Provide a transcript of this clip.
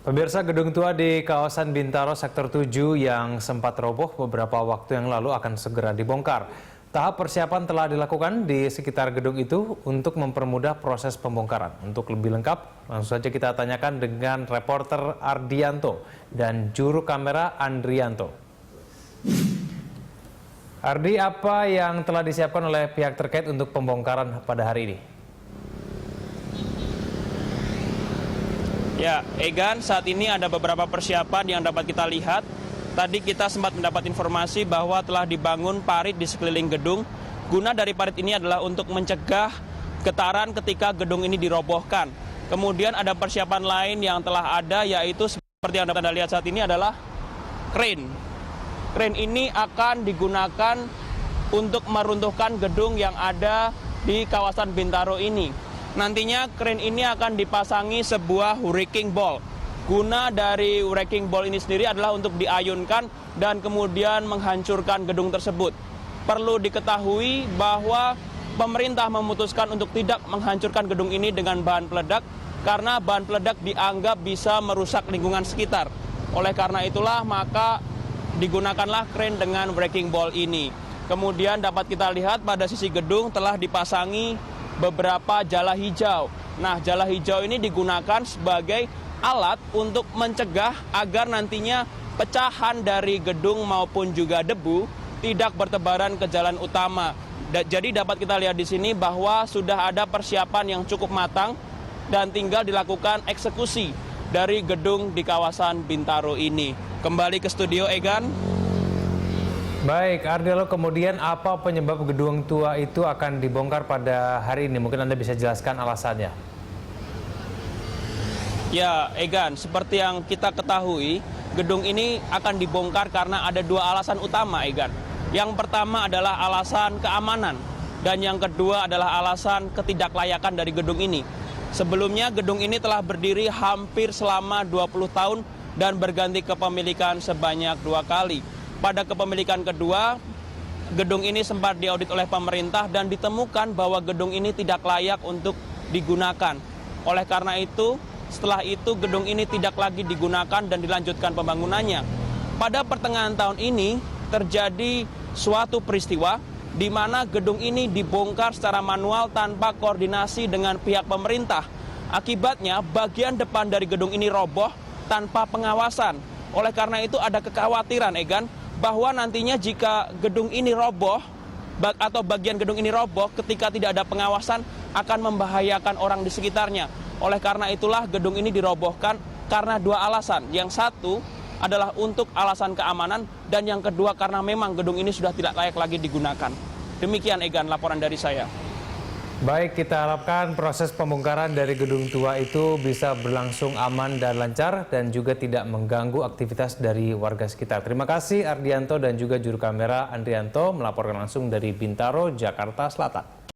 Pemirsa, gedung tua di kawasan Bintaro Sektor 7 yang sempat roboh beberapa waktu yang lalu akan segera dibongkar. Tahap persiapan telah dilakukan di sekitar gedung itu untuk mempermudah proses pembongkaran. Untuk lebih lengkap, langsung saja kita tanyakan dengan reporter Ardianto dan juru kamera Andrianto. Ardi, apa yang telah disiapkan oleh pihak terkait untuk pembongkaran pada hari ini? Ya, Egan, saat ini ada beberapa persiapan yang dapat kita lihat. Tadi kita sempat mendapat informasi bahwa telah dibangun parit di sekeliling gedung. Guna dari parit ini adalah untuk mencegah getaran ketika gedung ini dirobohkan. Kemudian ada persiapan lain yang telah ada, yaitu seperti yang dapat Anda lihat saat ini adalah crane. Crane ini akan digunakan untuk meruntuhkan gedung yang ada di kawasan Bintaro ini. Nantinya crane ini akan dipasangi sebuah wrecking ball. Guna dari wrecking ball ini sendiri adalah untuk diayunkan dan kemudian menghancurkan gedung tersebut. Perlu diketahui bahwa pemerintah memutuskan untuk tidak menghancurkan gedung ini dengan bahan peledak karena bahan peledak dianggap bisa merusak lingkungan sekitar. Oleh karena itulah maka digunakanlah crane dengan wrecking ball ini. Kemudian dapat kita lihat pada sisi gedung telah dipasangi beberapa jala hijau. Nah, jala hijau ini digunakan sebagai alat untuk mencegah agar nantinya pecahan dari gedung maupun juga debu tidak bertebaran ke jalan utama. Jadi dapat kita lihat di sini bahwa sudah ada persiapan yang cukup matang dan tinggal dilakukan eksekusi dari gedung di kawasan Bintaro ini. Kembali ke studio, Egan. Baik, Ardianto, kemudian apa penyebab gedung tua itu akan dibongkar pada hari ini? Mungkin Anda bisa jelaskan alasannya. Ya, Egan, seperti yang kita ketahui, gedung ini akan dibongkar karena ada dua alasan utama, Egan. Yang pertama adalah alasan keamanan, dan yang kedua adalah alasan ketidaklayakan dari gedung ini. Sebelumnya, gedung ini telah berdiri hampir selama 20 tahun dan berganti kepemilikan sebanyak 2 kali. Pada kepemilikan kedua, gedung ini sempat diaudit oleh pemerintah dan ditemukan bahwa gedung ini tidak layak untuk digunakan. Oleh karena itu, setelah itu gedung ini tidak lagi digunakan dan dilanjutkan pembangunannya. Pada pertengahan tahun ini terjadi suatu peristiwa di mana gedung ini dibongkar secara manual tanpa koordinasi dengan pihak pemerintah. Akibatnya bagian depan dari gedung ini roboh tanpa pengawasan. Oleh karena itu ada kekhawatiran, Egan, bahwa nantinya jika gedung ini roboh atau bagian gedung ini roboh ketika tidak ada pengawasan akan membahayakan orang di sekitarnya. Oleh karena itulah gedung ini dirobohkan karena dua alasan. Yang satu adalah untuk alasan keamanan dan yang kedua karena memang gedung ini sudah tidak layak lagi digunakan. Demikian, Egan, laporan dari saya. Baik, kita harapkan proses pembongkaran dari gedung tua itu bisa berlangsung aman dan lancar dan juga tidak mengganggu aktivitas dari warga sekitar. Terima kasih Ardianto dan juga juru kamera Andrianto melaporkan langsung dari Bintaro, Jakarta Selatan.